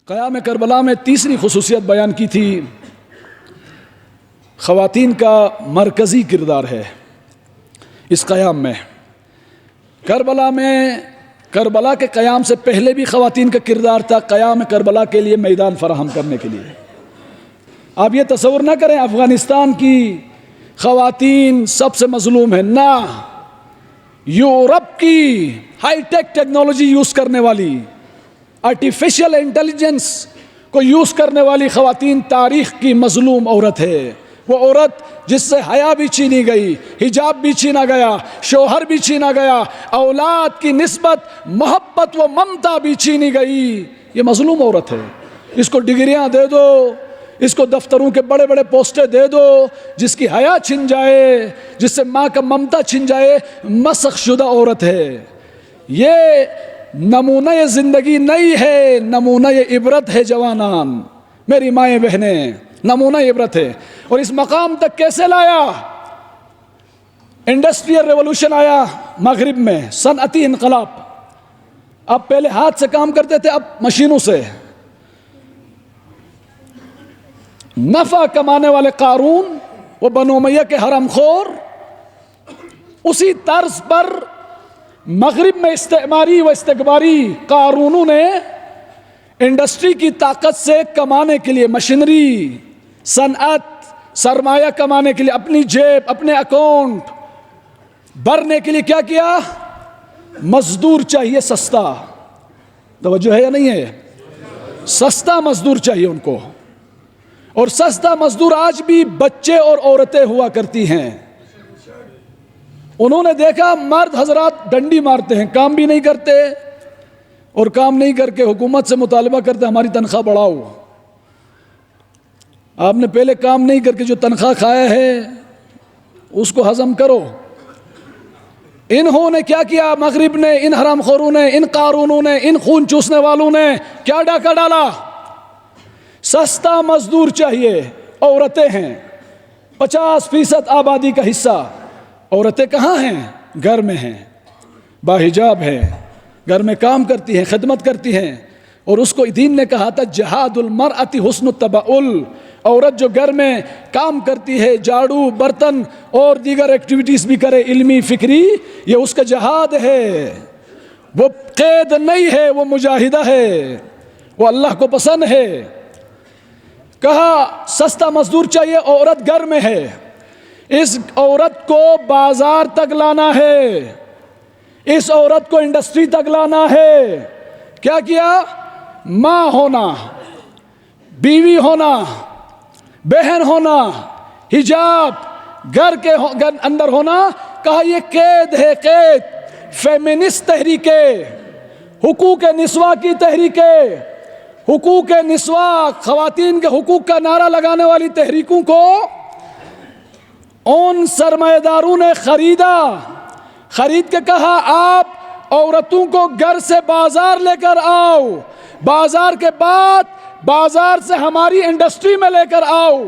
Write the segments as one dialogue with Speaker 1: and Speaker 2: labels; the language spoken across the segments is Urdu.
Speaker 1: قیام کربلا میں تیسری خصوصیت بیان کی تھی، خواتین کا مرکزی کردار ہے اس قیام میں۔ کربلا کے قیام سے پہلے بھی خواتین کا کردار تھا قیام کربلا کے لیے میدان فراہم کرنے کے لیے۔ آپ یہ تصور نہ کریں افغانستان کی خواتین سب سے مظلوم ہیں، نہ، یورپ کی ہائی ٹیک ٹیکنالوجی یوز کرنے والی، آرٹیفیشل انٹیلیجنس کو یوز کرنے والی خواتین تاریخ کی مظلوم عورت ہے۔ وہ عورت جس سے حیا بھی چھینی گئی، حجاب بھی چھینا گیا، شوہر بھی چھینا گیا، اولاد کی نسبت محبت و ممتا بھی چھینی گئی، یہ مظلوم عورت ہے۔ اس کو ڈگریاں دے دو، اس کو دفتروں کے بڑے بڑے پوسٹیں دے دو، جس کی حیا چھن جائے، جس سے ماں کا ممتا چھن جائے، مسخ شدہ عورت ہے۔ یہ نمونہ زندگی نہیں ہے، نمونہ عبرت ہے جوانان، میری مائیں بہنیں، نمونہ عبرت ہے۔ اور اس مقام تک کیسے لایا؟ انڈسٹریل ریولوشن آیا مغرب میں، صنعتی انقلاب۔ اب پہلے ہاتھ سے کام کرتے تھے، اب مشینوں سے۔ نفع کمانے والے قارون، وہ بنو امیہ کے حرم خور، اسی طرز پر مغرب میں استعماری و استکباری قارونوں نے انڈسٹری کی طاقت سے کمانے کے لیے، مشینری، صنعت، سرمایہ کمانے کے لیے، اپنی جیب، اپنے اکاؤنٹ بھرنے کے لیے کیا کیا؟ مزدور چاہیے سستا۔ توجہ ہے یا نہیں ہے؟ سستا مزدور چاہیے ان کو، اور سستا مزدور آج بھی بچے اور عورتیں ہوا کرتی ہیں۔ انہوں نے دیکھا مرد حضرات ڈنڈی مارتے ہیں، کام بھی نہیں کرتے، اور کام نہیں کر کے حکومت سے مطالبہ کرتے ہماری تنخواہ بڑھاؤ۔ آپ نے پہلے کام نہیں کر کے جو تنخواہ کھایا ہے اس کو ہضم کرو۔ انہوں نے کیا کیا؟ مغرب نے، ان حرام خوروں نے، ان قارونوں نے، ان خون چوسنے والوں نے کیا ڈاکہ ڈالا؟ سستا مزدور چاہیے، عورتیں ہیں 50% آبادی کا حصہ۔ عورتیں کہاں ہیں؟ گھر میں ہیں، باحجاب ہیں، گھر میں کام کرتی ہیں، خدمت کرتی ہیں۔ اور اس کو دین نے کہا تھا جہاد المرأۃ حسن التبعل، عورت جو گھر میں کام کرتی ہے، جھاڑو، برتن اور دیگر ایکٹیویٹیز بھی کرے علمی فکری، یہ اس کا جہاد ہے، وہ قید نہیں ہے، وہ مجاہدہ ہے، وہ اللہ کو پسند ہے۔ کہا سستا مزدور چاہیے، عورت گھر میں ہے، اس عورت کو بازار تک لانا ہے، اس عورت کو انڈسٹری تک لانا ہے۔ کیا کیا؟ ماں ہونا، بیوی ہونا، بہن ہونا، حجاب گھر کے اندر ہونا، کہا یہ قید ہے، قید۔ فیمنسٹ تحریکیں، حقوق نسواں کی تحریکیں، حقوق نسواں، خواتین کے حقوق کا نعرہ لگانے والی تحریکوں کو ان سرمایہ داروں نے خریدا، خرید کے کہا آپ عورتوں کو گھر سے بازار لے کر آؤ، بازار کے بعد بازار سے ہماری انڈسٹری میں لے کر آؤ۔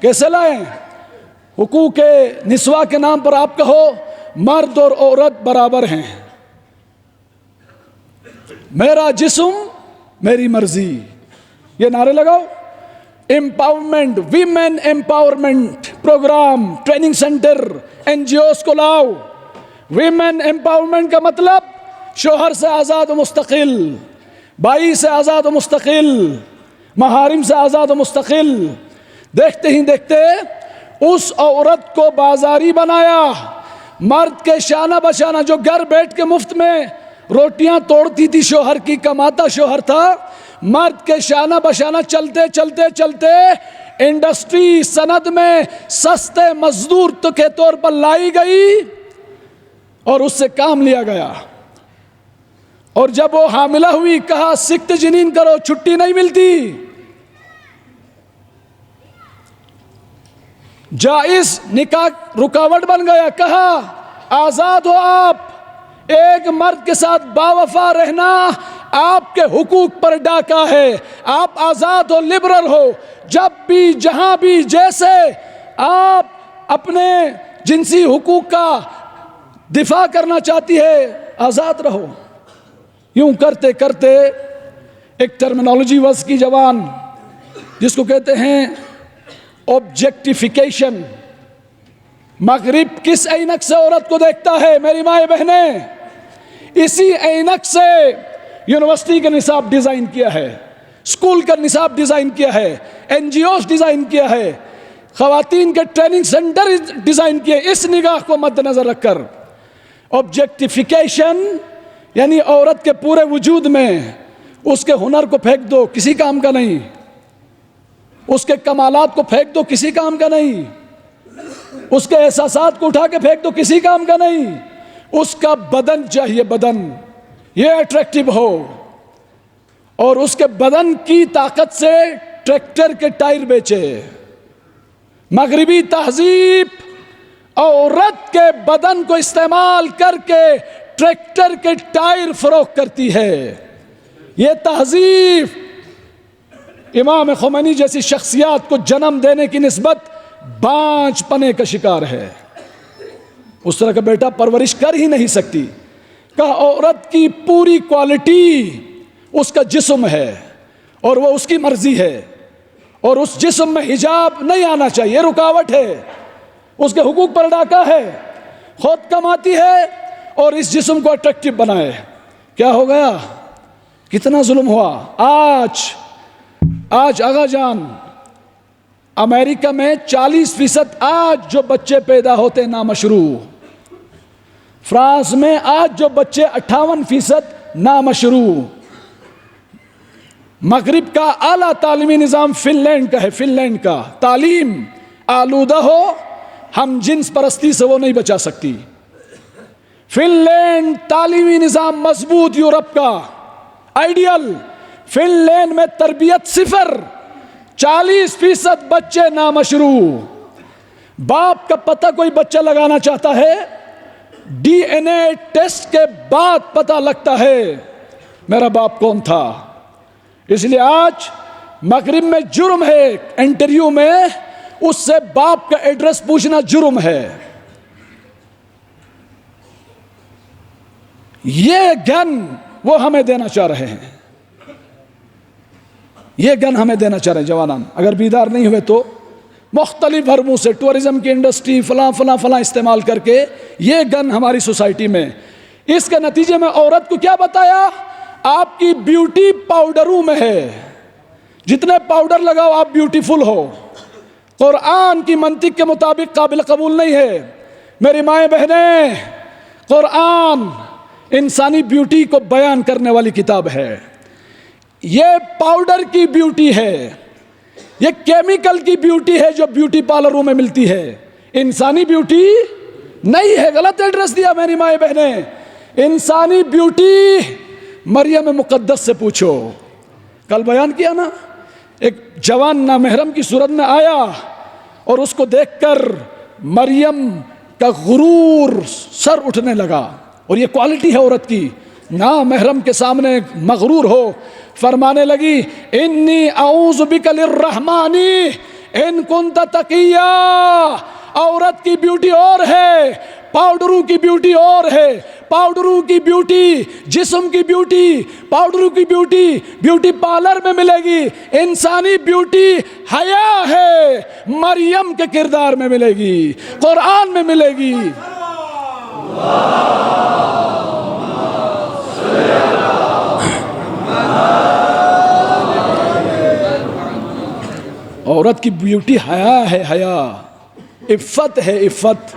Speaker 1: کیسے لائیں؟ حقوق نسواں کے نام پر آپ کہو مرد اور عورت برابر ہیں، میرا جسم میری مرضی، یہ نعرے لگاؤ۔ Empowerment, women empowerment programme, training centre, N G Os کو لاؤ۔ ویمن امپاورمنٹ کا مطلب شوہر سے آزاد و مستقل، بھائی سے آزاد و مستقل، محارم سے آزاد و مستقل۔ دیکھتے ہی دیکھتے اس عورت کو بازاری بنایا، مرد کے شانہ بشانہ، جو گھر بیٹھ کے مفت میں روٹیاں توڑتی تھی، شوہر کی، کماتا شوہر تھا، مرد کے شانہ بشانہ چلتے چلتے چلتے انڈسٹری صنعت میں سستے مزدور کے طور پر لائی گئی اور اس سے کام لیا گیا۔ اور جب وہ حاملہ ہوئی کہا سکت جنین کرو، چھٹی نہیں ملتی، جائز نکاح رکاوٹ بن گیا، کہا آزاد ہو آپ، ایک مرد کے ساتھ باوفا رہنا آپ کے حقوق پر ڈاکہ ہے، آپ آزاد ہو، لبرل ہو، جب بھی جہاں بھی جیسے آپ اپنے جنسی حقوق کا دفاع کرنا چاہتی ہے، آزاد رہو۔ یوں کرتے کرتے ایک ٹرمینالوجی وضع کی جوان جس کو کہتے ہیں آبجیکٹیفیکیشن. مغرب کس اینک سے عورت کو دیکھتا ہے میری مائیں بہنیں؟ اسی اینک سے یونیورسٹی کا نصاب ڈیزائن کیا ہے, اسکول کا نصاب ڈیزائن کیا ہے, این جی اوز ڈیزائن کیا ہے, خواتین کے ٹریننگ سینٹر ڈیزائن کیے. اس نگاہ کو مد نظر رکھ کر آبجیکٹیفیکیشن یعنی عورت کے پورے وجود میں اس کے ہنر کو پھینک دو, کسی کام کا نہیں. اس کے کمالات کو پھینک دو, کسی کام کا نہیں. اس کے احساسات کو اٹھا کے پھینک دو, کسی کام کا نہیں. اس کا بدن چاہیے, بدن یہ اٹریکٹیو ہو, اور اس کے بدن کی طاقت سے ٹریکٹر کے ٹائر بیچے. مغربی تہذیب عورت کے بدن کو استعمال کر کے ٹریکٹر کے ٹائر فروخت کرتی ہے. یہ تہذیب امام خمینی جیسی شخصیات کو جنم دینے کی نسبت بانجھ پنے کا شکار ہے. اس طرح کا بیٹا پرورش کر ہی نہیں سکتی. کہ عورت کی پوری کوالٹی اس کا جسم ہے اور وہ اس کی مرضی ہے, اور اس جسم میں حجاب نہیں آنا چاہیے, رکاوٹ ہے, اس کے حقوق پر ڈاکہ ہے, خود کماتی ہے اور اس جسم کو اٹریکٹیو بنائے. کیا ہو گیا؟ کتنا ظلم ہوا. آج آغا جان امریکہ میں 40% آج جو بچے پیدا ہوتے نامشروع. فرانس میں آج جو بچے 58% نامشروع. مغرب کا اعلیٰ تعلیمی نظام فن لینڈ کا ہے. فن لینڈ کا تعلیم آلودہ ہو, ہم جنس پرستی سے وہ نہیں بچا سکتی. فن لینڈ تعلیمی نظام مضبوط, یورپ کا آئیڈیل. فن لینڈ میں تربیت 0, 40% بچے نامشروع. باپ کا پتہ کوئی بچہ لگانا چاہتا ہے, ڈی این اے ٹیسٹ کے بعد پتہ لگتا ہے میرا باپ کون تھا. اس لیے آج مغرب میں جرم ہے, انٹرویو میں اس سے باپ کا ایڈریس پوچھنا جرم ہے. یہ گن وہ ہمیں دینا چاہ رہے ہیں, یہ گن ہمیں دینا چاہ رہے ہیں. جوانان اگر بیدار نہیں ہوئے تو مختلف حرموں سے ٹورزم کی انڈسٹری فلاں فلاں فلاں استعمال کر کے یہ گن ہماری سوسائٹی میں. اس کے نتیجے میں عورت کو کیا بتایا؟ آپ کی بیوٹی پاؤڈروں میں ہے, جتنے پاؤڈر لگاؤ آپ بیوٹیفل ہو. قرآن کی منطق کے مطابق قابل قبول نہیں ہے. میری مائیں بہنیں, قرآن انسانی بیوٹی کو بیان کرنے والی کتاب ہے. یہ پاؤڈر کی بیوٹی ہے, یہ کیمیکل کی بیوٹی ہے جو بیوٹی پارلروں میں ملتی ہے. انسانی بیوٹی نہیں ہے. غلط ایڈریس دیا میری مائیں بہنیں. انسانی بیوٹی مریم مقدس سے پوچھو. کل بیان کیا نا, ایک جوان نامحرم کی صورت میں آیا اور اس کو دیکھ کر مریم کا غرور سر اٹھنے لگا. اور یہ کوالٹی ہے عورت کی, نامحرم کے سامنے مغرور ہو. فرمانے لگی انی اعوذ بک للرحمن ان کنت تقیا. عورت کی بیوٹی اور ہے, پاؤڈروں کی بیوٹی اور ہے. پاؤڈروں کی بیوٹی, جسم کی بیوٹی, پاؤڈروں کی بیوٹی بیوٹی پارلر میں ملے گی. انسانی بیوٹی حیا ہے, مریم کے کردار میں ملے گی, قرآن میں ملے گی. عورت کی بیوٹی حیا ہے, حیا, عفت ہے, عفت.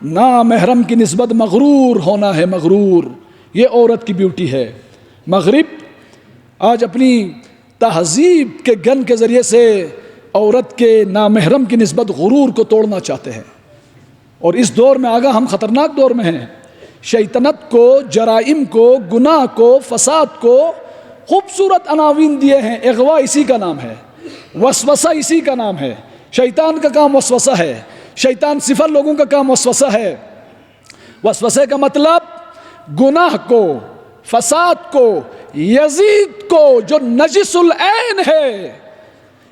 Speaker 1: نامحرم کی نسبت مغرور ہونا ہے, مغرور. یہ عورت کی بیوٹی ہے. مغرب آج اپنی تہذیب کے گن کے ذریعے سے عورت کے نامحرم کی نسبت غرور کو توڑنا چاہتے ہیں. اور اس دور میں آگاہ ہم خطرناک دور میں ہیں. شیطنت کو, جرائم کو, گناہ کو, فساد کو خوبصورت عناوین دیے ہیں. اغوا اسی کا نام ہے, وسوسہ اسی کا نام ہے. شیطان کا کام وسوسہ ہے. شیطان صفر لوگوں کا کام وسوسہ ہے. وسوسے کا مطلب گناہ کو, فساد کو, یزید کو جو نجس العین ہے,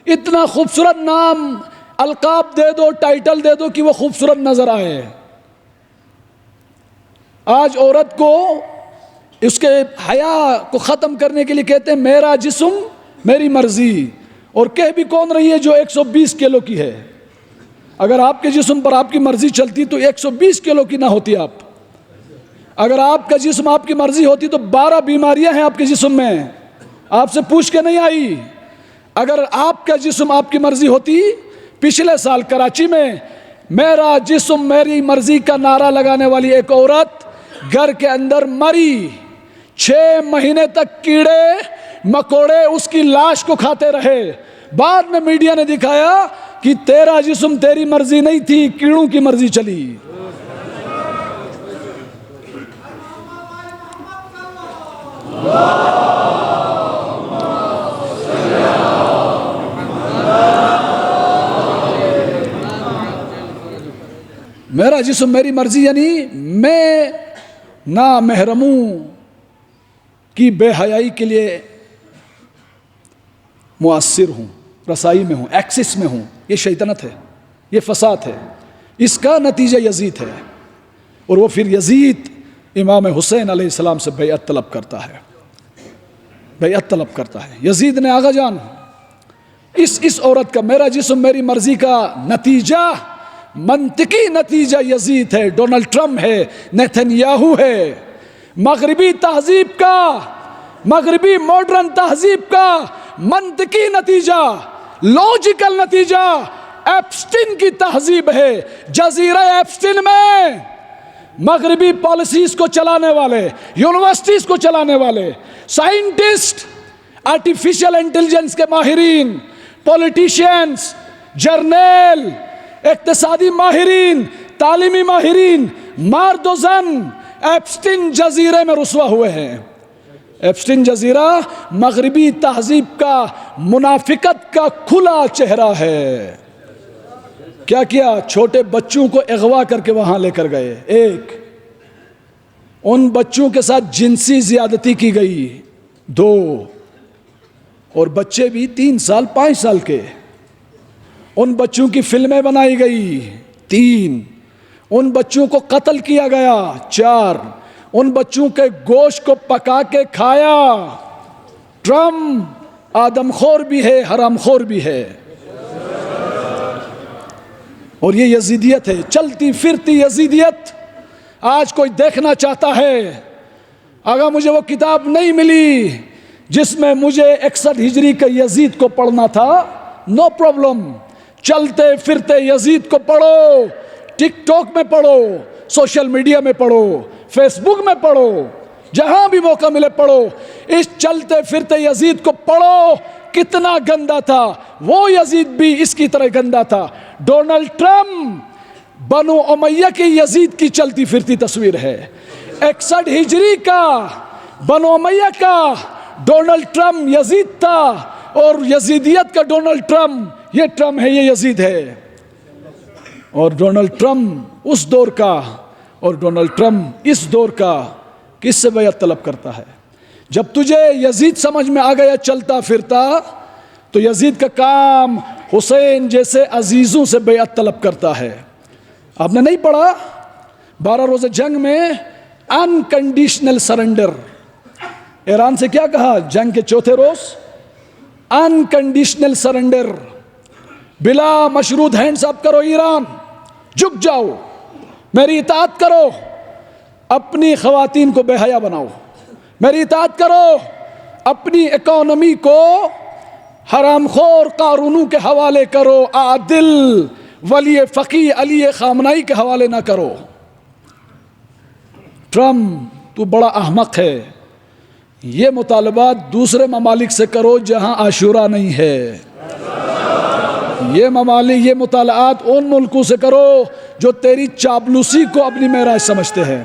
Speaker 1: اتنا خوبصورت نام القاب دے دو, ٹائٹل دے دو کہ وہ خوبصورت نظر آئے. آج عورت کو اس کے حیا کو ختم کرنے کے لیے کہتے ہیں میرا جسم میری مرضی، اور کہہ بھی کون رہی ہے جو 120 کلو کی ہے؟ اگر آپ کے جسم پر آپ کی مرضی چلتی تو 120 کلو کی نہ ہوتی آپ. اگر آپ کا جسم آپ کی مرضی ہوتی تو 12 بیماریاں ہیں آپ کے جسم میں، آپ سے پوچھ کے نہیں آئی. اگر آپ کا جسم آپ کی مرضی ہوتی، پچھلے سال کراچی میں میرا جسم میری مرضی کا نعرہ لگانے والی ایک عورت گھر کے اندر مری، 6 مہینے تک کیڑے مکوڑے اس کی لاش کو کھاتے رہے. بعد میں میڈیا نے دکھایا کہ تیرا جسم تیری مرضی نہیں تھی، کیڑوں کی مرضی چلی. میرا جسم میری مرضی یعنی میں نامحرموں کی بے حیائی کے لیے مؤثر ہوں، رسائی میں ہوں، ایکسس میں ہوں. یہ شیطنت ہے، یہ فساد ہے. اس کا نتیجہ یزید ہے، اور وہ پھر یزید امام حسین علیہ السلام سے بیعت طلب کرتا ہے، بیعت طلب کرتا ہے. یزید نے آغا جان اس عورت کا میرا جسم میری مرضی کا نتیجہ، منطقی نتیجہ یزید ہے، ڈونلڈ ٹرمپ ہے، نیتن یاہو ہے. مغربی تہذیب کا، مغربی ماڈرن تہذیب کا منطقی نتیجہ، لاجیکل نتیجہ ایپسٹن کی تہذیب ہے. جزیرہ ایپسٹن میں مغربی پالیسیز کو چلانے والے، یونیورسٹیز کو چلانے والے سائنٹسٹ، آرٹیفیشل انٹیلیجنس کے ماہرین، پولیٹیشینز، جرنیل، اقتصادی ماہرین، تعلیمی ماہرین، مرد و زن ایپسٹن جزیرے میں رسوا ہوئے ہیں. ایپسٹن جزیرہ مغربی تہذیب کا منافقت کا کھلا چہرہ ہے. کیا کیا؟ چھوٹے بچوں کو اغوا کر کے وہاں لے کر گئے. ان بچوں کے ساتھ جنسی زیادتی کی گئی. 2 اور بچے بھی 3 سال 5 سال کے. ان بچوں کی فلمیں بنائی گئی. 3 ان بچوں کو قتل کیا گیا. 4 ان بچوں کے گوشت کو پکا کے کھایا. ٹرمپ آدم خور بھی ہے، حرام خور بھی ہے. اور یہ یزیدیت ہے، چلتی پھرتی یزیدیت. آج کوئی دیکھنا چاہتا ہے، اگر مجھے وہ کتاب نہیں ملی جس میں مجھے 61 ہجری کے یزید کو پڑھنا تھا، نو پرابلم. چلتے پھرتے یزید کو پڑھو، ٹک ٹاک میں پڑھو، سوشل میڈیا میں پڑھو، فیس بک میں پڑھو، جہاں بھی موقع ملے پڑھو. اس چلتے پھرتے یزید کو پڑھو، کتنا گندا تھا. وہ یزید بھی اس کی طرح گندا تھا. ڈونلڈ ٹرمپ بنو امیہ کی یزید کی چلتی پھرتی تصویر ہے. 61 ہجری کا بنو امیہ کا ڈونلڈ ٹرمپ یزید تھا، اور یزیدیت کا ڈونلڈ ٹرمپ یہ ٹرمپ ہے، یہ یزید ہے. اور ڈونلڈ ٹرمپ اس دور کا اور ڈونلڈ ٹرمپ اس دور کا کس سے بیعت طلب کرتا ہے؟ جب تجھے یزید سمجھ میں آ گیا چلتا پھرتا، تو یزید کا کام حسین جیسے عزیزوں سے بیعت طلب کرتا ہے. آپ نے نہیں پڑھا 12 روزہ جنگ میں انکنڈیشنل سرنڈر؟ ایران سے کیا کہا جنگ کے چوتھے روز؟ Unconditional surrender. بلا مشروط ہینڈز اپ کرو ایران، جھک جاؤ، میری اطاعت کرو، اپنی خواتین کو بے حیا بناؤ، میری اطاعت کرو، اپنی اکانومی کو حرام خور قارونوں کے حوالے کرو، عادل ولی فقی علی خامنائی کے حوالے نہ کرو. ٹرمپ تو بڑا احمق ہے. یہ مطالبات دوسرے ممالک سے کرو جہاں عاشورہ نہیں ہے. یہ مطالعات ان ملکوں سے کرو جو تیری چاپلوسی کو اپنی معراج سمجھتے ہیں.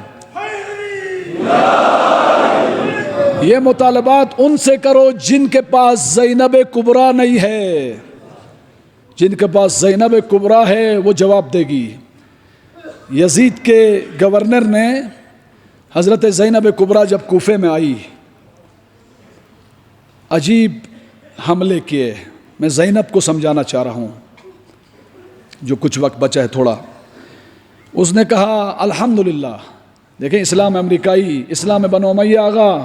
Speaker 1: یہ مطالبات ان سے کرو جن کے پاس زینب کبریٰ نہیں ہے. جن کے پاس زینب کبریٰ ہے وہ جواب دے گی. یزید کے گورنر نے حضرت زینب کبریٰ جب کوفے میں آئی، عجیب حملے کیے. میں زینب کو سمجھانا چاہ رہا ہوں، جو کچھ وقت بچا ہے تھوڑا. اس نے کہا الحمدللہ دیکھیں اسلام امریکائی، اسلام بنو امیہ آغا،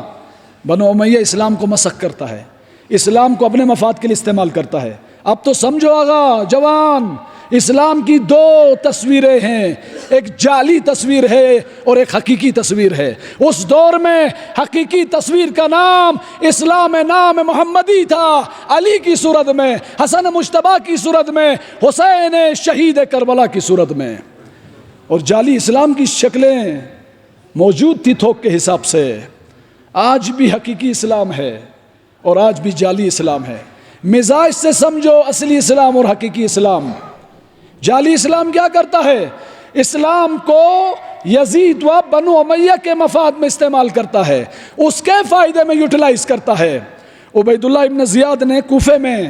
Speaker 1: بنو امیہ اسلام کو مسخ کرتا ہے، اسلام کو اپنے مفاد کے لیے استعمال کرتا ہے۔ اب تو سمجھو آغا جوان، اسلام کی دو تصویریں ہیں، ایک جعلی تصویر ہے اور ایک حقیقی تصویر ہے۔ اس دور میں حقیقی تصویر کا نام اسلام نام محمدی تھا، علی کی صورت میں، حسن مجتبیٰ کی صورت میں، حسین شہید کربلا کی صورت میں، اور جعلی اسلام کی شکلیں موجود تھی تھوک کے حساب سے۔ آج بھی حقیقی اسلام ہے اور آج بھی جعلی اسلام ہے۔ مزاج سے سمجھو اصلی اسلام اور حقیقی اسلام۔ جعلی اسلام کیا کرتا ہے؟ اسلام کو یزید و بنو امیہ کے مفاد میں استعمال کرتا ہے، اس کے فائدے میں یوٹیلائز کرتا ہے۔ عبید اللہ ابن زیاد نے کوفے میں،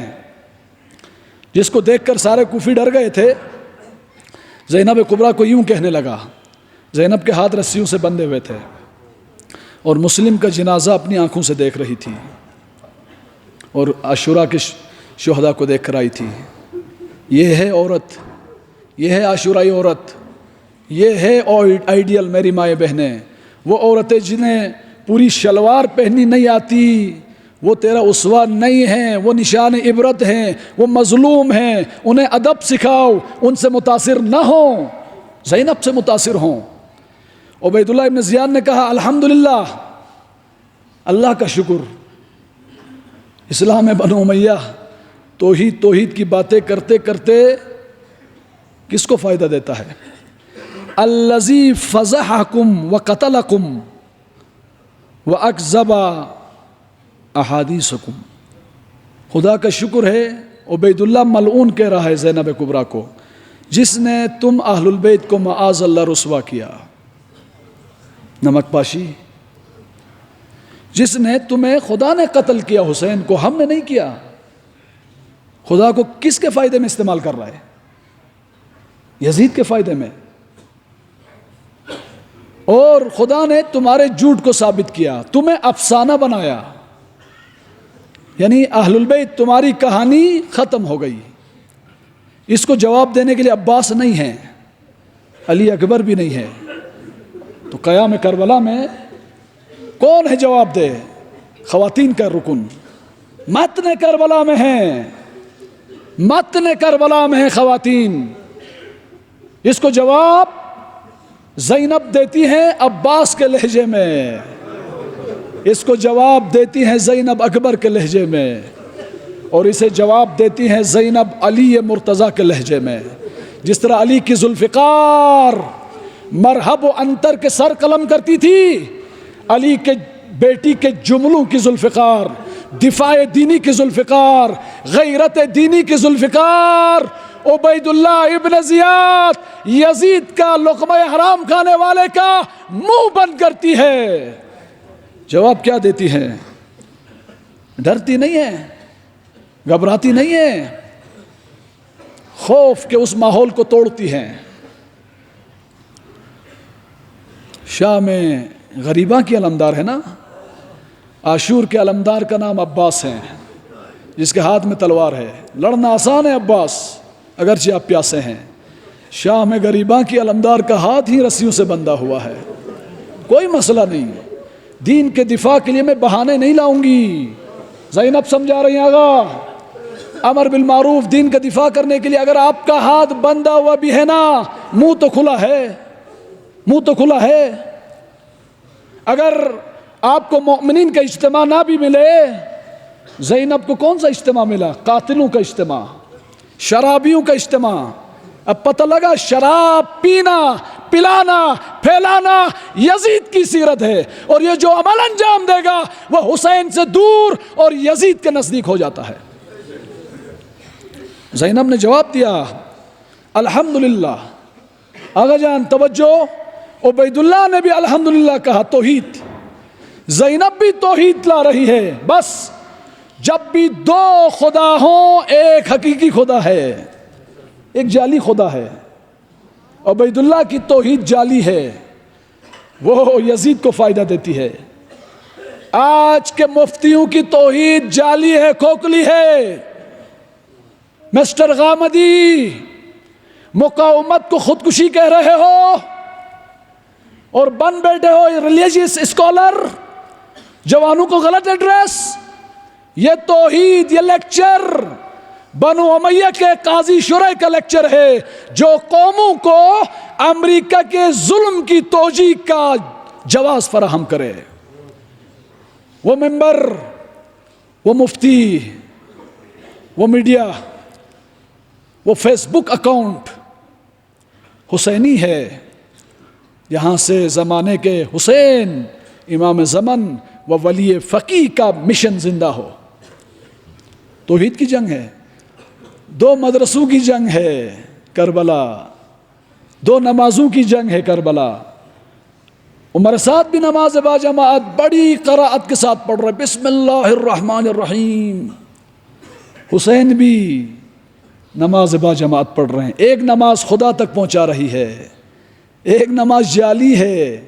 Speaker 1: جس کو دیکھ کر سارے کوفی ڈر گئے تھے، زینب کبریٰ کو یوں کہنے لگا، زینب کے ہاتھ رسیوں سے بندھے ہوئے تھے اور مسلم کا جنازہ اپنی آنکھوں سے دیکھ رہی تھی اور عاشوراء کے شہداء کو دیکھ کر آئی تھی۔ یہ ہے عورت، یہ ہے عاشورائی عورت، یہ ہے آئیڈیل میری مائیں بہنیں۔ وہ عورتیں جنہیں پوری شلوار پہنی نہیں آتی، وہ تیرا اسوہ نہیں ہیں، وہ نشان عبرت ہیں، وہ مظلوم ہیں، انہیں ادب سکھاؤ، ان سے متاثر نہ ہوں، زینب سے متاثر ہوں۔ عبید اللہ ابن زیاد نے کہا الحمدللہ، اللہ کا شکر، اسلام بنو امیہ توحید کی باتیں کرتے کرتے کس کو فائدہ دیتا ہے؟ الذی فضحکم وقتلکم واکذب احادیثکم۔ خدا کا شکر ہے، عبید اللہ ملعون کہہ رہا ہے زینب کبریٰ کو، جس نے تم اہل البیت کو معاذ اللہ رسوا کیا، نمک پاشی، جس نے تمہیں، خدا نے قتل کیا حسین کو، ہم نے نہیں کیا۔ خدا کو کس کے فائدے میں استعمال کر رہا ہے؟ یزید کے فائدے میں۔ اور خدا نے تمہارے جھوٹ کو ثابت کیا، تمہیں افسانہ بنایا، یعنی اہل البیت تمہاری کہانی ختم ہو گئی۔ اس کو جواب دینے کے لیے عباس نہیں ہے، علی اکبر بھی نہیں ہے، تو قیام کربلا میں کون ہے جواب دے؟ خواتین کا رکن متن کربلا میں ہیں، متن کربلا میں ہیں خواتین۔ اس کو جواب زینب دیتی ہیں عباس کے لہجے میں، اس کو جواب دیتی ہیں زینب اکبر کے لہجے میں، اور اسے جواب دیتی ہیں زینب علی مرتضیٰ کے لہجے میں۔ جس طرح علی کی ذوالفقار مرحب و انتر کے سر قلم کرتی تھی، علی کے بیٹی کے جملوں کی ذوالفقار، دفاع دینی کی ذوالفقار، غیرت دینی کی ذوالفقار، عبید اللہ ابن زیاد یزید کا لقمہ حرام کھانے والے کا منہ بند کرتی ہے۔ جواب کیا دیتی ہے؟ ڈرتی نہیں ہے، گھبراتی نہیں ہے، خوف کے اس ماحول کو توڑتی ہیں۔ شاہ میں غریباں کی علمدار ہے نا، عاشور کے علمدار کا نام عباس ہے، جس کے ہاتھ میں تلوار ہے۔ لڑنا آسان ہے عباس، اگرچہ آپ پیاسے ہیں۔ شاہ میں غریباں کی علمدار کا ہاتھ ہی رسیوں سے بندھا ہوا ہے، کوئی مسئلہ نہیں۔ دین کے دفاع کے لیے میں بہانے نہیں لاؤں گی۔ زینب سمجھا رہی ہیں آغا، امر بالمعروف دین کا دفاع کرنے کے لیے اگر آپ کا ہاتھ بندھا ہوا بھی ہے نا، منہ تو کھلا ہے، منہ تو کھلا ہے۔ اگر آپ کو مومنین کا اجتماع نہ بھی ملے، زینب کو کون سا اجتماع ملا؟ قاتلوں کا اجتماع، شرابیوں کا اجتماع۔ اب پتہ لگا شراب پینا، پلانا، پھیلانا یزید کی سیرت ہے، اور یہ جو عمل انجام دے گا وہ حسین سے دور اور یزید کے نزدیک ہو جاتا ہے۔ زینب نے جواب دیا الحمدللہ۔ آغا جان توجہ، عبید اللہ نے بھی الحمدللہ کہا، توحید۔ زینب بھی توحید لا رہی ہے۔ بس جب بھی دو خدا ہوں، ایک حقیقی خدا ہے، ایک جعلی خدا ہے۔ عبید اللہ کی توحید جعلی ہے، وہ یزید کو فائدہ دیتی ہے۔ آج کے مفتیوں کی توحید جعلی ہے، کھوکھلی ہے۔ مسٹر غامدی، مقاومت کو خودکشی کہہ رہے ہو، اور بن بیٹھے ہو ریلیجیس اسکالر، جوانوں کو غلط ایڈریس. یہ توحید، یہ لیکچر بنو امیہ کے قاضی شرح کا لیکچر ہے جو قوموں کو امریکہ کے ظلم کی توجیہ کا جواز فراہم کرے. وہ ممبر، وہ مفتی، وہ میڈیا، وہ فیس بک اکاؤنٹ حسینی ہے. یہاں سے زمانے کے حسین امام زمن و ولی فقیہ کا مشن زندہ ہو. توحید کی جنگ ہے، دو مدرسوں کی جنگ ہے کربلا، دو نمازوں کی جنگ ہے کربلا. عمر سعد بھی نماز با جماعت بڑی قرائت کے ساتھ پڑھ رہے، بسم اللہ الرحمن الرحیم. حسین بھی نماز با جماعت پڑھ رہے ہیں. ایک نماز خدا تک پہنچا رہی ہے، ایک نماز جعلی ہے،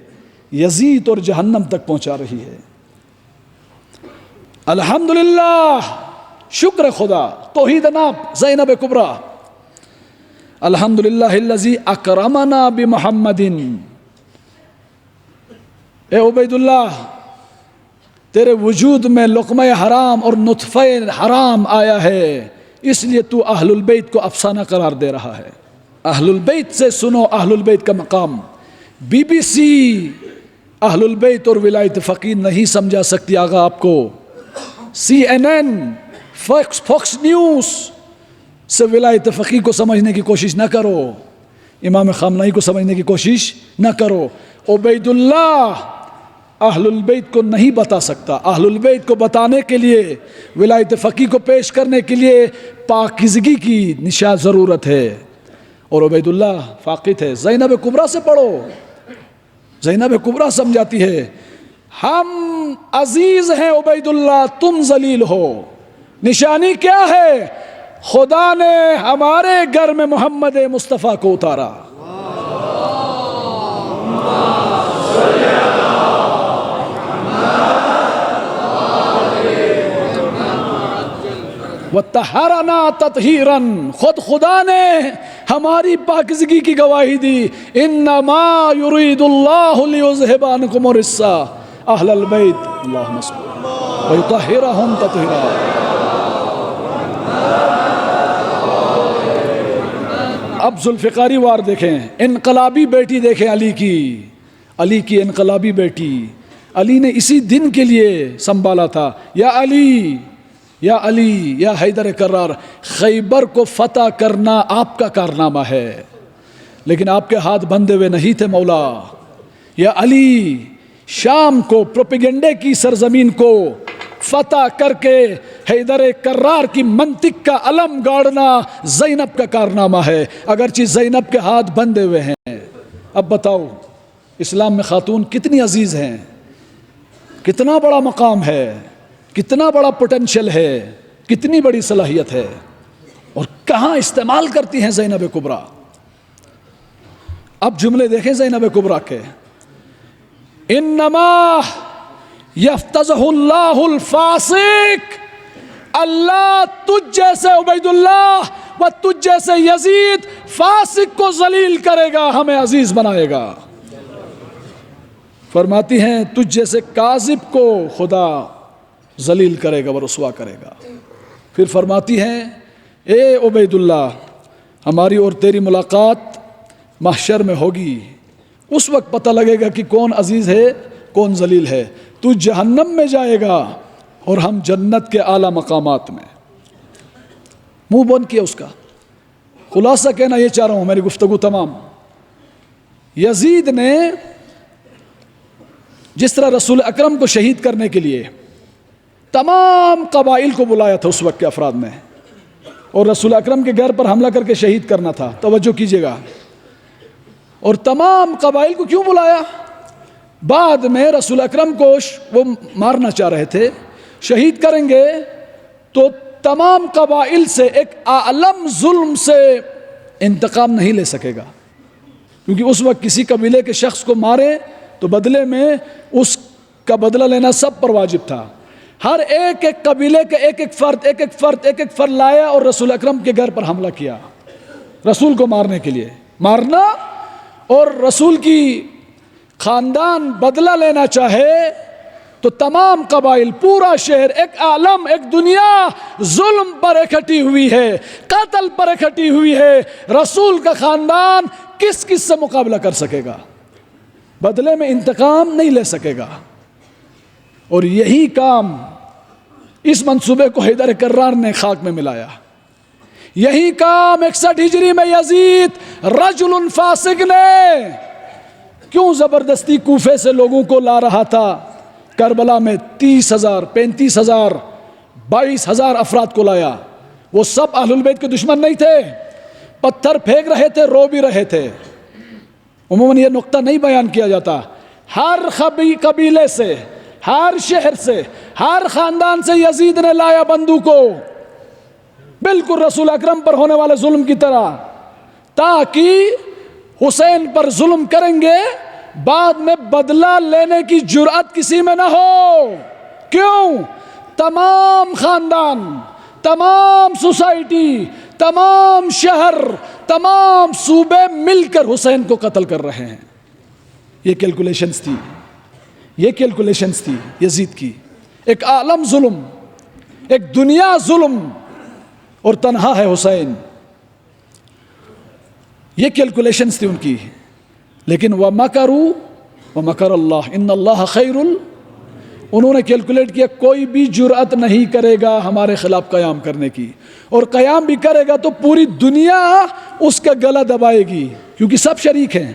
Speaker 1: یزید اور جہنم تک پہنچا رہی ہے. الحمدللہ، شکر خدا. توحید ناب زینب کبریٰ، الحمدللہ الذی اکرمنا بمحمد. اے عبید اللہ، تیرے وجود میں لقمہ حرام اور نطفہ حرام آیا ہے، اس لیے تو اہل البیت کو افسانہ قرار دے رہا ہے. اہل البیت سے سنو اہل البیت کا مقام. بی بی سی اہل البیت اور ولایت فقیہ نہیں سمجھا سکتی آقا آپ کو. سی این این، فوکس نیوز سے ولایت فقیہ کو سمجھنے کی کوشش نہ کرو، امام خامنہئی کو سمجھنے کی کوشش نہ کرو. عبید اللہ اہل البیت کو نہیں بتا سکتا. اہل البیت کو بتانے کے لیے، ولایت فقیہ کو پیش کرنے کے لیے پاکیزگی کی نشان ضرورت ہے، اور عبید اللہ فاقد ہے. زینب کبریٰ سے پڑھو، زینب کبریٰ سمجھاتی ہے ہم عزیز ہیں عبید اللہ، تم ذلیل ہو. نشانی کیا ہے؟ خدا نے ہمارے گھر میں محمد مصطفیٰ کو اتارا. وَطَهَّرَنَا تَطْهِيرًا، خود خدا نے ہماری پاکیزگی کی گواہی دی. إِنَّمَا يُرِيدُ اللَّهُ لِيُذْهِبَ عَنْكُمُ الرِّجْسَ أَهْلَ الْبَيْتِ اللهم صل وَيُطَهِّرَهُمْ تَطْهِيرًا. اب ذوالفقاری وار دیکھیں، انقلابی بیٹی دیکھیں علی کی انقلابی بیٹی. علی نے اسی دن کے لیے سنبھالا تھا. یا علی، یا علی، یا حیدر کرار، خیبر کو فتح کرنا آپ کا کارنامہ ہے، لیکن آپ کے ہاتھ بندھے ہوئے نہیں تھے مولا. یا علی، شام کو پروپیگنڈے کی سرزمین کو فتح کر کے حیدر کرار کی منطق کا علم گاڑنا زینب کا کارنامہ ہے، اگرچہ زینب کے ہاتھ بندھے ہوئے ہیں. اب بتاؤ اسلام میں خاتون کتنی عزیز ہیں، کتنا بڑا مقام ہے، کتنا بڑا پوٹینشل ہے، کتنی بڑی صلاحیت ہے، اور کہاں استعمال کرتی ہیں زینب کبریٰ. اب جملے دیکھیں زینب کبریٰ کے. انما یفتضح اللہ الفاسق، اللہ تجھ جیسے عبید اللہ و تجھ جیسے یزید فاسق کو ذلیل کرے گا، ہمیں عزیز بنائے گا. فرماتی ہیں تجھ جیسے کاذب کو خدا ذلیل کرے گا و رسوا کرے گا. پھر فرماتی ہیں اے عبید اللہ، ہماری اور تیری ملاقات محشر میں ہوگی، اس وقت پتہ لگے گا کہ کون عزیز ہے کون ذلیل ہے. تو جہنم میں جائے گا اور ہم جنت کے اعلیٰ مقامات میں. منہ بند کیا اس کا. خلاصہ کہنا یہ چاہ رہا ہوں، میری گفتگو تمام. یزید نے جس طرح رسول اکرم کو شہید کرنے کے لیے تمام قبائل کو بلایا تھا اس وقت کے افراد میں، اور رسول اکرم کے گھر پر حملہ کر کے شہید کرنا تھا، توجہ کیجئے گا. اور تمام قبائل کو کیوں بلایا؟ بعد میں رسول اکرم کو وہ مارنا چاہ رہے تھے، شہید کریں گے تو تمام قبائل سے ایک عالم ظلم سے انتقام نہیں لے سکے گا، کیونکہ اس وقت کسی قبیلے کے شخص کو مارے تو بدلے میں اس کا بدلہ لینا سب پر واجب تھا. ہر ایک قبیلے کے ایک ایک فرد لایا اور رسول اکرم کے گھر پر حملہ کیا، رسول کو مارنے کے لیے. مارنا اور رسول کی خاندان بدلہ لینا چاہے تو تمام قبائل، پورا شہر، ایک عالم، ایک دنیا ظلم پر اکٹھی ہوئی ہے، قتل پر اکٹھی ہوئی ہے، رسول کا خاندان کس کس سے مقابلہ کر سکے گا؟ بدلے میں انتقام نہیں لے سکے گا۔ اور یہی کام اس منصوبے کو حیدر کرار نے خاک میں ملایا۔ یہی کام 61 ہجری میں یزید رجل فاسق نے کیوں زبردستی کوفے سے لوگوں کو لا رہا تھا؟ کربلا میں 30,000 35,000 22,000 افراد کو لایا۔ وہ سب اہل البیت کے دشمن نہیں تھے، پتھر پھینک رہے تھے، رو بھی رہے تھے۔ عموماً یہ نقطہ نہیں بیان کیا جاتا، ہر قبیلے سے، ہر شہر سے، ہر خاندان سے یزید نے لایا بندوقوں، بالکل رسول اکرم پر ہونے والے ظلم کی طرح، تاکہ حسین پر ظلم کریں گے بعد میں بدلہ لینے کی جرأت کسی میں نہ ہو۔ کیوں؟ تمام خاندان، تمام سوسائٹی، تمام شہر، تمام صوبے مل کر حسین کو قتل کر رہے ہیں۔ یہ کیلکولیشنز تھی، یہ کیلکولیشنز تھی یزید کی۔ ایک عالم ظلم، ایک دنیا ظلم، اور تنہا ہے حسین۔ یہ کیلکولیشنز تھی ان کی۔ لیکن وَمَكَرُوا وَمَكَرَ اللَّهُ إِنَّ اللَّهَ خَيْرٌ، انہوں نے کیلکولیٹ کیا کوئی بھی جرأت نہیں کرے گا ہمارے خلاف قیام کرنے کی، اور قیام بھی کرے گا تو پوری دنیا اس کا گلا دبائے گی، کیونکہ سب شریک ہیں۔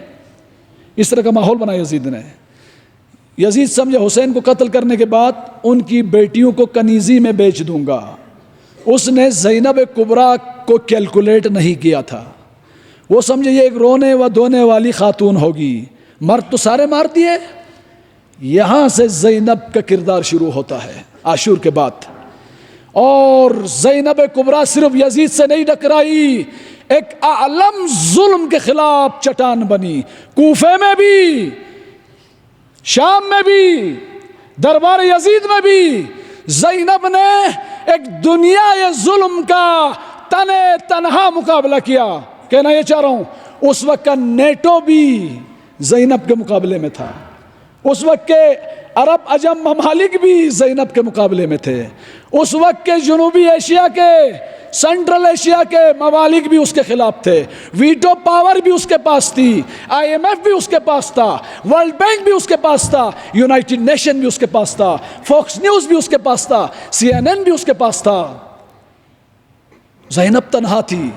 Speaker 1: اس طرح کا ماحول بنا یزید نے۔ یزید سمجھے حسین کو قتل کرنے کے بعد ان کی بیٹیوں کو کنیزی میں بیچ دوں گا۔ اس نے زینب کبریٰ کو کیلکولیٹ نہیں کیا تھا۔ وہ سمجھے یہ ایک رونے و دھونے والی خاتون ہوگی، مرد تو سارے مار دیے۔ یہاں سے زینب کا کردار شروع ہوتا ہے عاشور کے بعد، اور زینب کبریٰ صرف یزید سے نہیں ٹکرائی، ایک عالم ظلم کے خلاف چٹان بنی۔ کوفے میں بھی، شام میں بھی، دربار یزید میں بھی زینب نے ایک دنیا ظلم کا تنے تنہا مقابلہ کیا۔ کہنا یہ چاہ رہا ہوں، اس وقت کا نیٹو بھی زینب کے مقابلے میں تھا، اس وقت کے عرب عجم ممالک بھی زینب کے مقابلے میں تھے، اس وقت کے جنوبی ایشیا کے، سینٹرل ایشیا کے ممالک بھی اس کے خلاف تھے، ویٹو پاور بھی اس کے پاس تھی، IMF بھی اس کے پاس تھا، ورلڈ بینک بھی اس کے پاس تھا، یونائٹڈ نیشن بھی اس کے پاس تھا، فوکس نیوز بھی اس کے پاس تھا، CNN بھی اس کے پاس تھا۔ زینب تنہا تھی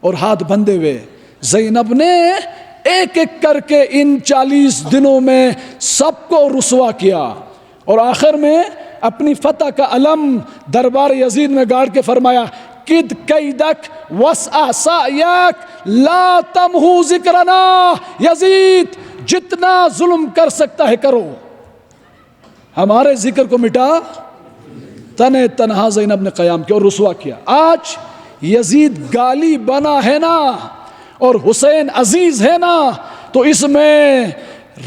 Speaker 1: اور ہاتھ بندھے ہوئے۔ زینب نے ایک ایک کر کے ان 40 دنوں میں سب کو رسوا کیا، اور آخر میں اپنی فتح کا علم دربار یزید میں گاڑ کے فرمایا کد کیدک وسع سعیک لا تمحو ذکرنا، یزید جتنا ظلم کر سکتا ہے کرو، ہمارے ذکر کو مٹا۔ تنے تنہا زینب نے قیام کیا اور رسوا کیا۔ آج یزید گالی بنا ہے نا، اور حسین عزیز ہے نا، تو اس میں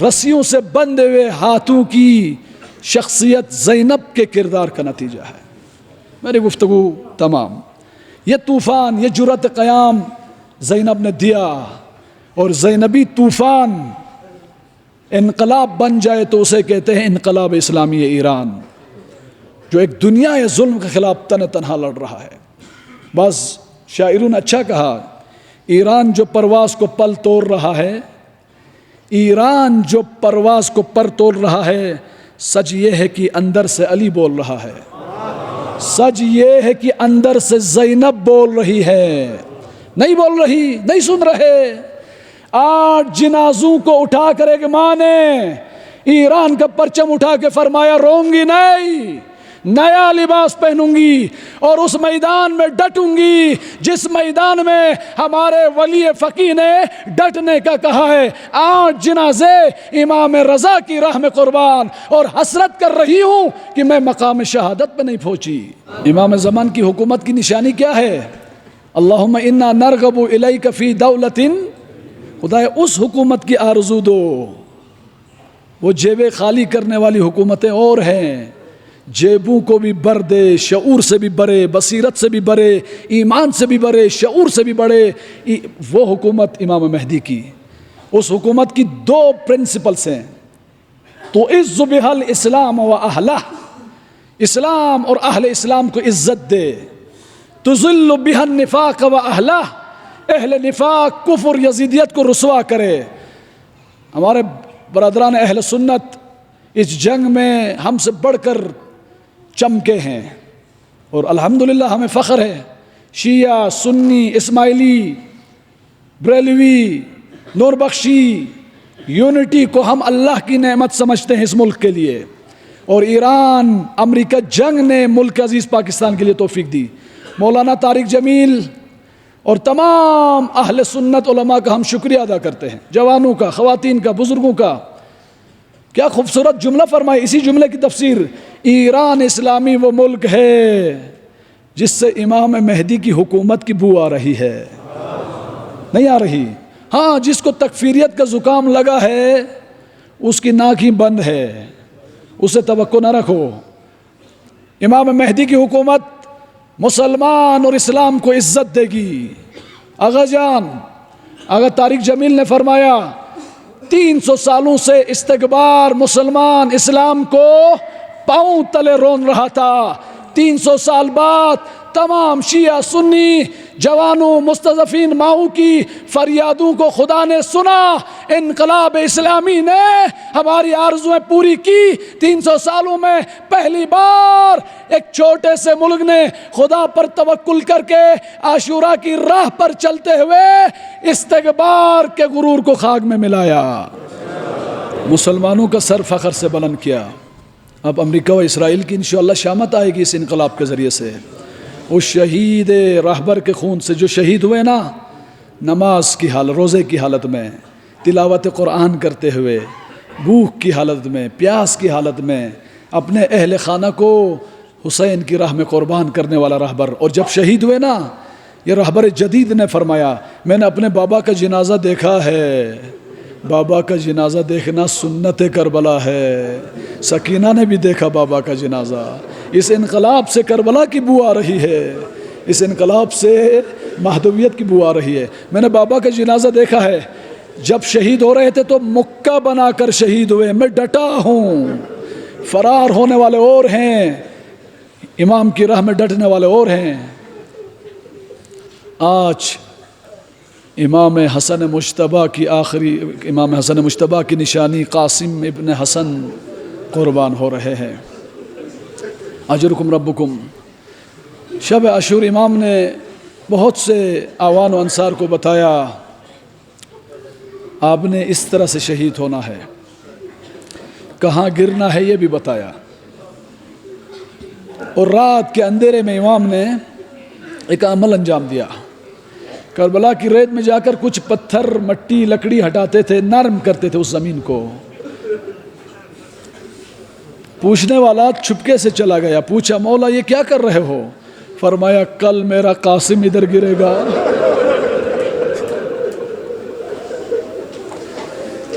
Speaker 1: رسیوں سے بندھے ہوئے ہاتھوں کی شخصیت زینب کے کردار کا نتیجہ ہے۔ میری گفتگو تمام۔ یہ طوفان، یہ جرأت قیام زینب نے دیا، اور زینبی طوفان انقلاب بن جائے تو اسے کہتے ہیں انقلاب اسلامی ایران، جو ایک دنیا یا ظلم کے خلاف تن تنہا لڑ رہا ہے۔ بس شاعروں نے اچھا کہا، ایران جو پرواز کو پل توڑ رہا ہے، ایران جو پرواز کو پر توڑ رہا ہے، سچ یہ ہے کہ اندر سے علی بول رہا ہے، سچ یہ ہے کہ اندر سے زینب بول رہی ہے، نہیں بول رہی، نہیں سن رہے۔ 8 جنازوں کو اٹھا کر ایک ماں نے ایران کا پرچم اٹھا کے فرمایا روں گی نہیں، نیا لباس پہنوں گی اور اس میدان میں ڈٹوں گی جس میدان میں ہمارے ولی فقیہ نے ڈٹنے کا کہا ہے۔ 8 جنازے امام رضا کی راہ میں قربان، اور حسرت کر رہی ہوں کہ میں مقام شہادت پہ نہیں پہنچی۔ امام زمان کی حکومت کی نشانی کیا ہے؟ اللہم انا نرغب الیک فی دولت، خدایا اس حکومت کی آرزو دو۔ وہ جیبیں خالی کرنے والی حکومتیں اور ہیں، جیبوں کو بھی بھر دے، شعور سے بھی بڑھے، بصیرت سے بھی بڑھے، ایمان سے بھی بڑھے، شعور سے بھی بڑھے۔ وہ حکومت امام مہدی کی، اس حکومت کی 2 پرنسپلز ہیں۔ تو عز بها الاسلام و اہلہ، اسلام اور اہل اسلام کو عزت دے، تذل بها النفاق و اہلہ، اہل نفاق کفر یزیدیت کو رسوا کرے۔ ہمارے برادران اہل سنت اس جنگ میں ہم سے بڑھ کر چمکے ہیں، اور الحمدللہ ہمیں فخر ہے۔ شیعہ، سنی، اسماعیلی، بریلوی، نور بخشی، یونٹی کو ہم اللہ کی نعمت سمجھتے ہیں اس ملک کے لیے، اور ایران امریکہ جنگ نے ملک عزیز پاکستان کے لیے توفیق دی۔ مولانا طارق جمیل اور تمام اہل سنت علماء کا ہم شکریہ ادا کرتے ہیں، جوانوں کا، خواتین کا، بزرگوں کا۔ کیا خوبصورت جملہ فرمائے، اسی جملے کی تفسیر، ایران اسلامی وہ ملک ہے جس سے امام مہدی کی حکومت کی بو آ رہی ہے، نہیں آ رہی؟ ہاں، جس کو تکفیریت کا زکام لگا ہے اس کی ناک ہی بند ہے، اسے توقع نہ رکھو۔ امام مہدی کی حکومت مسلمان اور اسلام کو عزت دے گی۔ آغا جان، آغا طارق جمیل نے فرمایا 300 سالوں سے استکبار مسلمان اسلام کو پاؤں تلے رون رہا تھا، 300 سال بعد تمام شیعہ سنی جوانوں مستضعفین ماؤں کی فریادوں کو خدا نے سنا، انقلاب اسلامی نے ہماری آرزویں پوری کی۔ 300 سالوں میں پہلی بار ایک چھوٹے سے ملک نے خدا پر توکل کر کے عاشورہ کی راہ پر چلتے ہوئے استکبار کے غرور کو خاک میں ملایا، مسلمانوں کا سر فخر سے بلند کیا۔ اب امریکہ و اسرائیل کی انشاءاللہ شامت آئے گی اس انقلاب کے ذریعے سے۔ اس شہید راہبر کے خون سے جو شہید ہوئے نا، نماز کی حالت، روزے کی حالت میں، تلاوت قرآن کرتے ہوئے، بھوک کی حالت میں، پیاس کی حالت میں، اپنے اہل خانہ کو حسین کی راہ میں قربان کرنے والا راہبر، اور جب شہید ہوئے نا، یہ راہبر جدید نے فرمایا میں نے اپنے بابا کا جنازہ دیکھا ہے، بابا کا جنازہ دیکھنا سنت کربلا ہے۔ سکینہ نے بھی دیکھا بابا کا جنازہ۔ اس انقلاب سے کربلا کی بو آ رہی ہے، اس انقلاب سے مہدویت کی بو آ رہی ہے۔ میں نے بابا کا جنازہ دیکھا ہے، جب شہید ہو رہے تھے تو مکہ بنا کر شہید ہوئے، میں ڈٹا ہوں۔ فرار ہونے والے اور ہیں، امام کی راہ میں ڈٹنے والے اور ہیں۔ آج امام حسن مجتبیٰ کی امام حسن مجتبیٰ کی نشانی قاسم ابن حسن قربان ہو رہے ہیں۔ اجرکم ربکم۔ شب عاشور امام نے بہت سے اعوان و انصار کو بتایا آپ نے اس طرح سے شہید ہونا ہے، کہاں گرنا ہے یہ بھی بتایا، اور رات کے اندھیرے میں امام نے ایک عمل انجام دیا۔ کربلا کی ریت میں جا کر کچھ پتھر، مٹی، لکڑی ہٹاتے تھے، نرم کرتے تھے اس زمین کو۔ پوچھنے والا چھپکے سے چلا گیا، پوچھا مولا یہ کیا کر رہے ہو؟ فرمایا کل میرا قاسم ادھر گرے گا،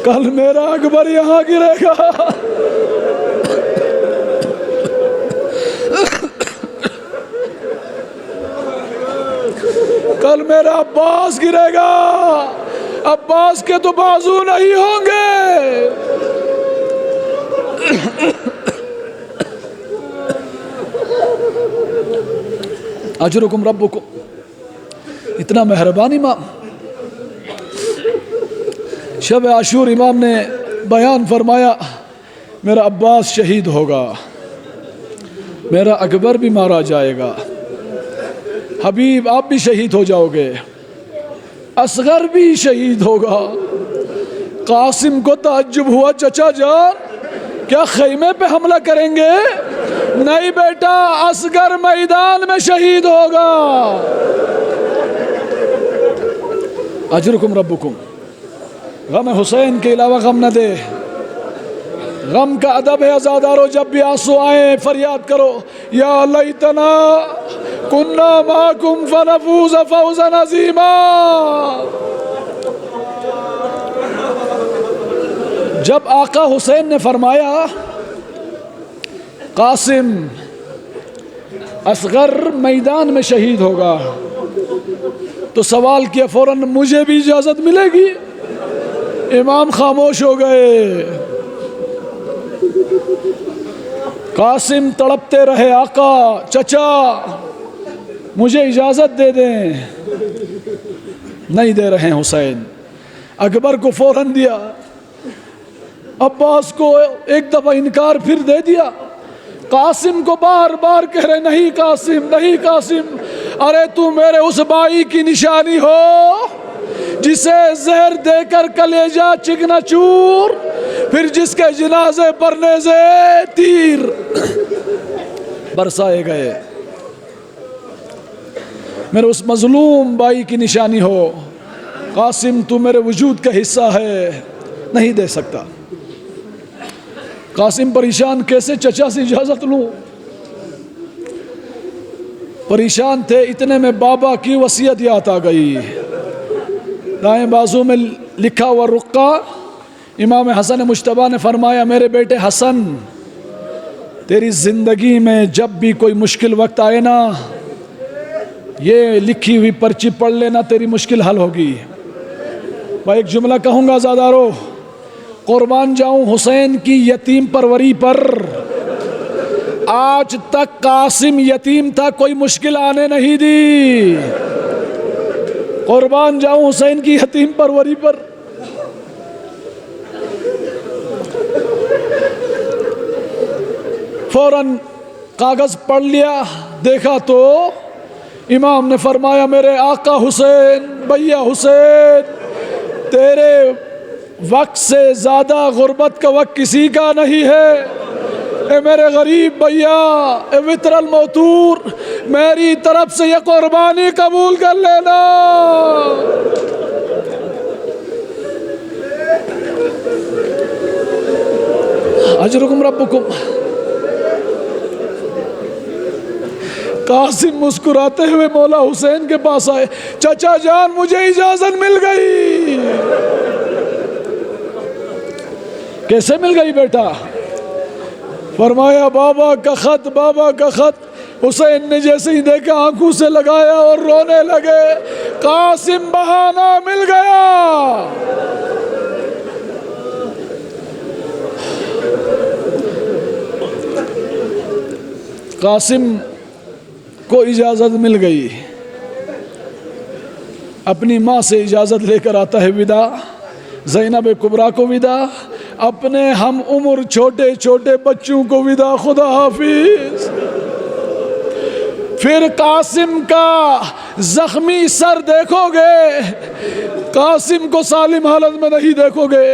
Speaker 1: کل میرا اکبر یہاں گرے گا، کل میرا عباس گرے گا، عباس کے تو بازو نہیں ہوں گے۔ اجرکم ربکم۔ اتنا مہربان امام۔ شب عاشور امام نے بیان فرمایا میرا عباس شہید ہوگا، میرا اکبر بھی مارا جائے گا، حبیب آپ بھی شہید ہو جاؤ گے، اصغر بھی شہید ہوگا۔ قاسم کو تعجب ہوا، چچا جان کیا خیمے پہ حملہ کریں گے؟ نہیں بیٹا، اصغر میدان میں شہید ہوگا۔ اجرکم ربکم۔ غم حسین کے علاوہ غم نہ دے۔ غم کا ادب ہے عزادارو، جب بھی آنسو آئیں فریاد کرو یا لیتنا کننا معکم فنفوز فوزا عظیما۔ جب آقا حسین نے فرمایا قاسم اصغر میدان میں شہید ہوگا تو سوال کیا فوراً مجھے بھی اجازت ملے گی؟ امام خاموش ہو گئے۔ قاسم تڑپتے رہے، آقا چچا مجھے اجازت دے دیں، نہیں دے رہے حسین۔ اکبر کو فوراً دیا، عباس کو ایک دفعہ انکار پھر دے دیا، قاسم کو بار بار کہہ رہے نہیں قاسم نہیں قاسم، ارے تو میرے اس بھائی کی نشانی ہو جسے زہر دے کر کلیجہ چکنا چور، پھر جس کے جنازے پر نیزے تیر برسائے گئے، میرے اس مظلوم بھائی کی نشانی ہو، قاسم تو میرے وجود کا حصہ ہے، نہیں دے سکتا۔ قاسم پریشان، کیسے چچا سے اجازت لوں؟ پریشان تھے، اتنے میں بابا کی وصیت یاد آ گئی۔ دائیں بازو میں لکھا ہوا رقہ، امام حسن مجتبیٰ نے فرمایا میرے بیٹے حسن، تیری زندگی میں جب بھی کوئی مشکل وقت آئے نا، یہ لکھی ہوئی پرچی پڑھ لینا، تیری مشکل حل ہوگی۔ میں ایک جملہ کہوں گا زادارو، قربان جاؤں حسین کی یتیم پروری پر، آج تک قاسم یتیم تھا، کوئی مشکل آنے نہیں دی۔ قربان جاؤں حسین کی یتیم پروری پر۔ فوراً کاغذ پڑھ لیا، دیکھا تو امام نے فرمایا میرے آقا حسین، بھیا حسین، تیرے وقت سے زیادہ غربت کا وقت کسی کا نہیں ہے، اے میرے غریب بھیا، اے وطر الموتور، میری طرف سے یہ قربانی قبول کر لینا۔ اجرکم ربکم۔ قاسم مسکراتے ہوئے مولا حسین کے پاس آئے، چچا جان مجھے اجازت مل گئی۔ کیسے مل گئی بیٹا؟ فرمایا بابا کا خط، بابا کا خط۔ حسین نے جیسے ہی دیکھا آنکھوں سے لگایا اور رونے لگے، قاسم بہانہ مل گیا۔ قاسم کو اجازت مل گئی، اپنی ماں سے اجازت لے کر آتا ہے ودا، زینب کبریٰ کو ودا، اپنے ہم عمر چھوٹے چھوٹے بچوں کو ودا، خدا حافظ۔ پھر قاسم کا زخمی سر دیکھو گے، قاسم کو سالم حالت میں نہیں دیکھو گے۔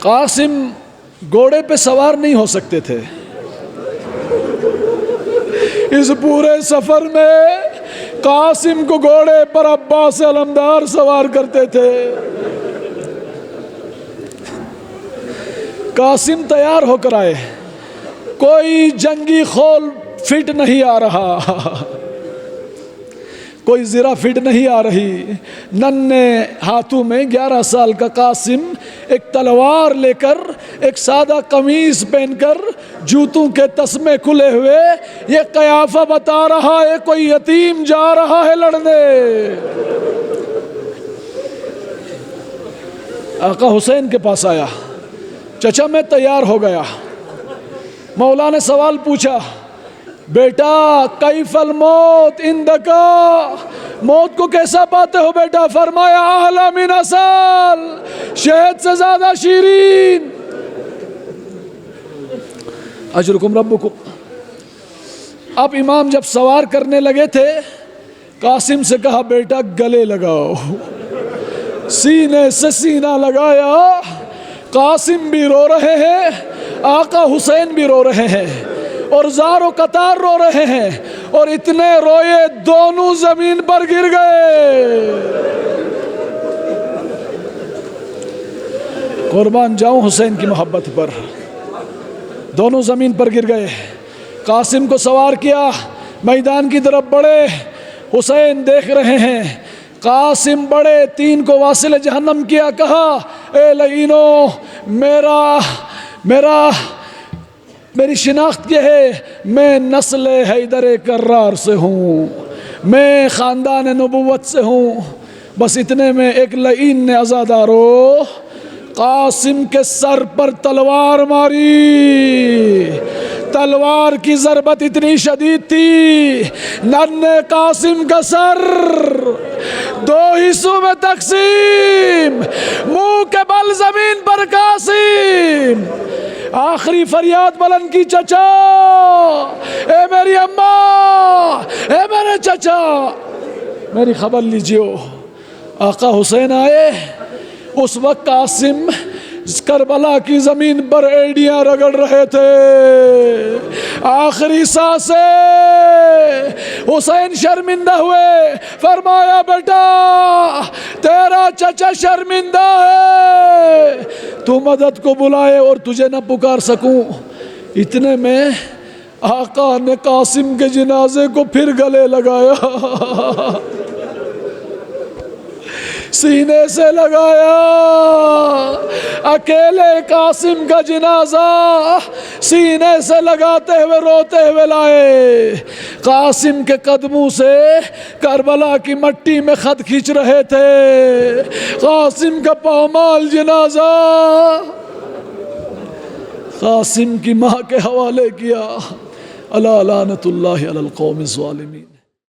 Speaker 1: قاسم گھوڑے پہ سوار نہیں ہو سکتے تھے، اس پورے سفر میں قاسم کو گھوڑے پر عباس علمدار سوار کرتے تھے۔ قاسم تیار ہو کر آئے، کوئی جنگی خول فٹ نہیں آ رہا، کوئی زرہ فٹ نہیں آ رہی، ننھے ہاتھوں میں 11 سال کا قاسم ایک تلوار لے کر، ایک سادہ قمیص پہن کر، جوتوں کے تسمے کھلے ہوئے، یہ قیافہ بتا رہا ہے کوئی یتیم جا رہا ہے لڑنے۔ آقا حسین کے پاس آیا، چچا میں تیار ہو گیا۔ مولا نے سوال پوچھا، بیٹا کیف الموت عندکا، موت کو کیسا پاتے ہو بیٹا؟ فرمایا احلی من عسل، شہد سے زیادہ شیرین۔ اجرکم ربکم۔ اب امام جب سوار کرنے لگے تھے، قاسم سے کہا بیٹا گلے لگاؤ، سینے سے سینہ لگایا۔ قاسم بھی رو رہے ہیں، آقا حسین بھی رو رہے ہیں، اور زار و قطار رو رہے ہیں، اور اتنے روئے دونوں زمین پر گر گئے۔ قربان جاؤں حسین کی محبت پر، دونوں زمین پر گر گئے۔ قاسم کو سوار کیا، میدان کی طرف بڑھے، حسین دیکھ رہے ہیں، قاسم بڑے، 3 کو واصل جہنم کیا، کہا اے لعینو، میری شناخت یہ ہے، میں نسل حیدر کرار سے ہوں، میں خاندان نبوت سے ہوں۔ بس اتنے میں ایک لعین نے عزادارو قاسم کے سر پر تلوار ماری، تلوار کی ضربت اتنی شدید تھی، ننھے قاسم کا سر دو حصوں میں تقسیم، منہ کے بل زمین پر قاسم، آخری فریاد بلند کی، چچا، اے میری اماں، اے میرے چچا، میری خبر لیجیو۔ آقا حسین آئے، اس وقت قاسم کربلا کی زمین پر ایڑیاں رگڑ رہے تھے، آخری سانسیں، حسین شرمندہ ہوئے، فرمایا بیٹا تیرا چچا شرمندہ ہے، تو مدد کو بلائے اور تجھے نہ پکار سکوں۔ اتنے میں آقا نے قاسم کے جنازے کو پھر گلے لگایا، سینے سے لگایا، اکیلے قاسم کا جنازہ سینے سے لگاتے ہوئے روتے ہوئے لائے، قاسم کے قدموں سے کربلا کی مٹی میں خط کھینچ رہے تھے، قاسم کا پامال جنازہ قاسم کی ماں کے حوالے کیا۔ الا لعنت اللہ علی القوم الظالمین۔